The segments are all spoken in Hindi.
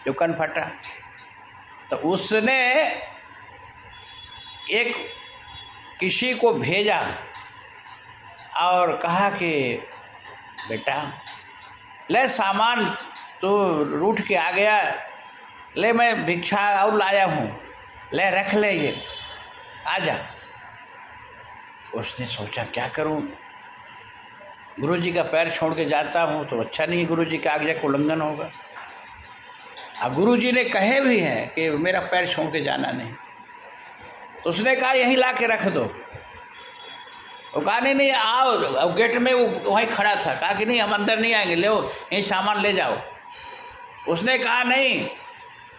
जो कन फटा। तो उसने एक किसी को भेजा और कहा कि बेटा ले सामान तो रूठ के आ गया, ले मैं भिक्षा और लाया हूँ, ले रख ले ये, आजा। उसने सोचा क्या करूँ, गुरुजी का पैर छोड़ के जाता हूँ तो अच्छा नहीं, गुरुजी का आज्ञा का उल्लंघन होगा। अब गुरुजी ने कहे भी हैं कि मेरा पैर छोड़ के जाना नहीं, तो उसने कहा यहीं ला के रख दो। वो कहा नहीं आओ, अब गेट में वो वहीं खड़ा था, कहा कि नहीं हम अंदर नहीं आएंगे, ले यहीं सामान ले जाओ। उसने कहा नहीं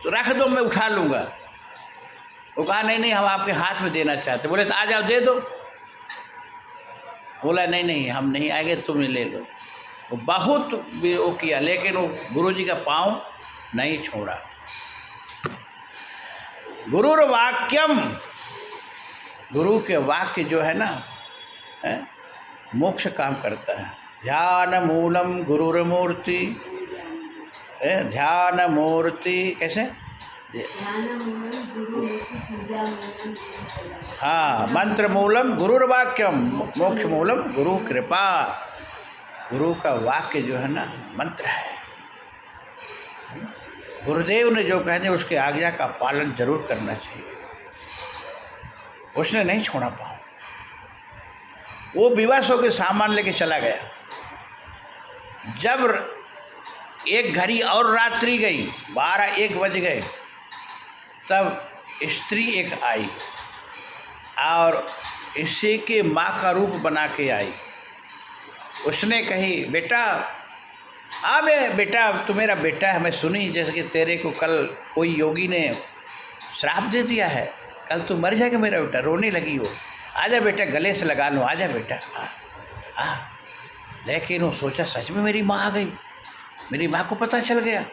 तो रख दो, मैं उठा लूँगा। वो कहा नहीं हम आपके हाथ में देना चाहते। बोले तो आ जाओ दे दो। बोला नहीं हम नहीं आएंगे, तुम ले लो। वो बहुत वो किया, लेकिन वो गुरुजी का पाँव नहीं छोड़ा। गुरुर वाक्यम, गुरु के वाक्य जो है ना मोक्ष काम करता है। ध्यान मूलम गुरुर मूर्ति, ध्यान मूर्ति कैसे, हाँ, मंत्र मूलम गुरुर वाक्यम, मोक्ष मूलम गुरु कृपा। गुरु का वाक्य जो है ना मंत्र है। गुरुदेव ने जो कहते उसके आज्ञा का पालन जरूर करना चाहिए। उसने नहीं छोड़ा पाऊँ। वो विवश होकर सामान लेके चला गया। जब एक घड़ी और रात्रि गई, 12-1 बज गए, तब स्त्री एक आई और इसी के माँ का रूप बना के आई। उसने कही बेटा मैं बेटा तू मेरा बेटा है, मैं सुनी जैसे कि तेरे को कल कोई योगी ने श्राप दे दिया है, कल तू मर जाएगा मेरा बेटा। रोने लगी वो, आजा बेटा गले से लगा लो, आजा बेटा आ। लेकिन वो सोचा सच में मेरी माँ आ गई, मेरी माँ को पता चल गया।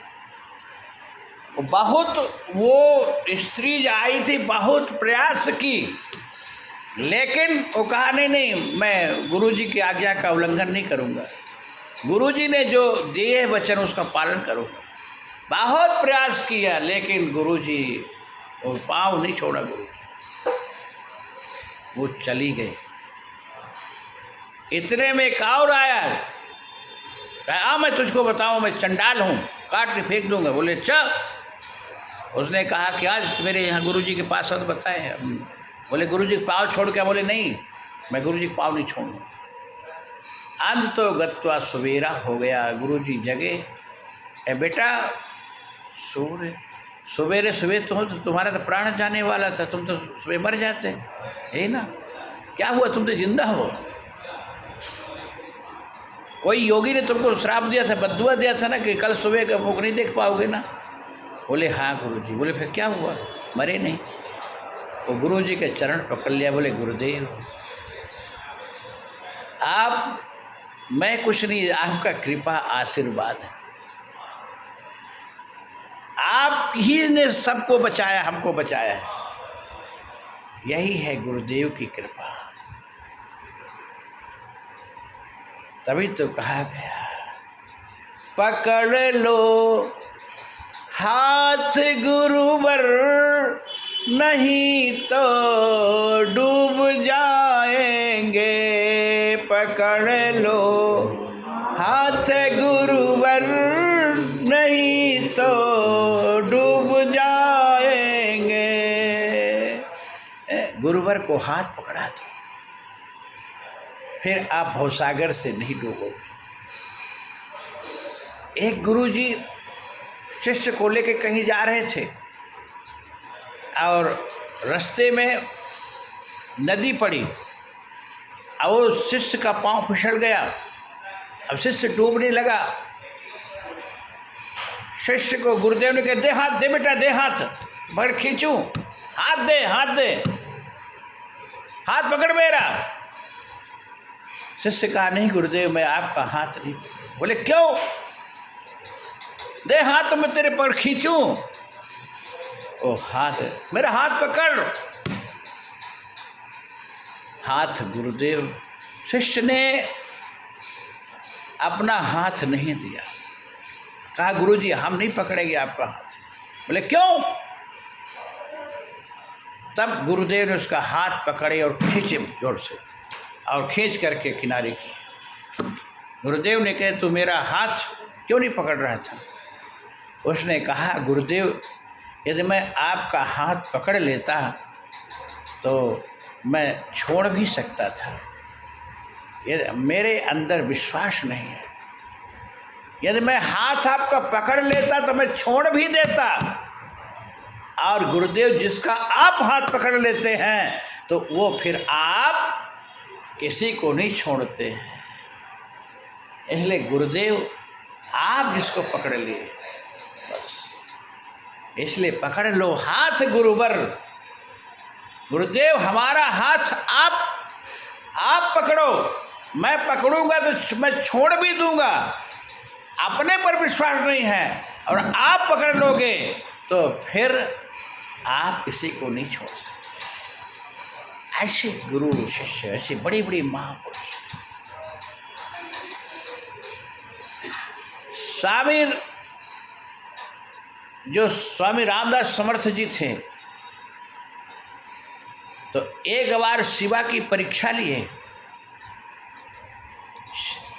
बहुत वो स्त्री जो आई थी बहुत प्रयास की, लेकिन वो कहा नहीं मैं गुरुजी की आज्ञा का उल्लंघन नहीं करूँगा, गुरुजी ने जो दिए वचन उसका पालन करूँगा। बहुत प्रयास किया लेकिन गुरुजी वो पाँव नहीं छोड़ा। गुरु वो चली गई। इतने में एक और आया, कहा मैं तुझको बताऊं मैं चंडाल हूँ, काट के फेंक दूंगा। बोले चल। उसने कहा कि आज मेरे यहाँ गुरुजी के पास सब बताए हैं। बोले गुरुजी के पाँव छोड़ के, बोले नहीं मैं गुरुजी के पाँव नहीं छोड़ूंगा। अंत तो गत्वा सवेरा हो गया, गुरुजी जगे। बेटा सवेरे तो तुम्हारा तो प्राण जाने वाला था, तुम तो सुबह मर जाते, है ना, क्या हुआ तुम तो जिंदा हो। कोई योगी ने तुमको श्राप दिया था, बद्दुआ दिया था ना कि कल सुबह का मुख नहीं देख पाओगे ना। बोले हाँ गुरुजी। बोले फिर क्या हुआ, मरे नहीं। वो गुरुजी के चरण पकड़ लिया, बोले गुरुदेव आप, मैं कुछ नहीं, आपका कृपा आशीर्वाद है, आप ही ने सबको बचाया, हमको बचाया है, यही है गुरुदेव की कृपा। तभी तो कहा गया पकड़ लो हाथ गुरुवर, नहीं तो डूब जाएंगे। पकड़ लो हाथ गुरुवर, नहीं तो डूब जाएंगे। गुरुवर को हाथ पकड़ा दो, फिर आप भवसागर से नहीं डूबोगे। एक गुरुजी शिष्य को लेके कहीं जा रहे थे और रास्ते में नदी पड़ी और वो शिष्य का पांव फिसल गया। अब शिष्य डूबने लगा। शिष्य को गुरुदेव ने कहा दे हाथ, दे बेटा दे हाथ, बड़ खींचूं, हाथ दे हाथ दे, हाथ पकड़ मेरा। शिष्य कहा नहीं गुरुदेव मैं आपका हाथ नहीं। बोले क्यों, दे हाथ तो मैं तेरे पर खींचूं। ओ हाथ, मेरा हाथ पकड़। हाथ गुरुदेव, शिष्य ने अपना हाथ नहीं दिया। कहा गुरुजी हम नहीं पकड़ेंगे आपका हाथ, बोले क्यों? तब गुरुदेव ने उसका हाथ पकड़े और खींचे जोर से, और खींच करके किनारे किए। गुरुदेव ने कहे तू मेरा हाथ क्यों नहीं पकड़ रहा था? उसने कहा गुरुदेव, यदि मैं आपका हाथ पकड़ लेता तो मैं छोड़ भी सकता था, यदि मेरे अंदर विश्वास नहीं है। यदि मैं हाथ आपका पकड़ लेता तो मैं छोड़ भी देता। और गुरुदेव जिसका आप हाथ पकड़ लेते हैं तो वो फिर आप किसी को नहीं छोड़ते हैं। इसलिए गुरुदेव आप जिसको पकड़ लिए बस, इसलिए पकड़ लो हाथ गुरुवर। गुरुदेव हमारा हाथ आप पकड़ो, मैं पकड़ूंगा तो मैं छोड़ भी दूंगा। अपने पर विश्वास नहीं है और आप पकड़ लोगे तो फिर आप किसी को नहीं छोड़ सकते। ऐसे गुरु शिष्य, ऐसे बड़े बड़े महापुरुष। स्वामी रामदास समर्थ जी थे तो एक बार शिवा की परीक्षा लिए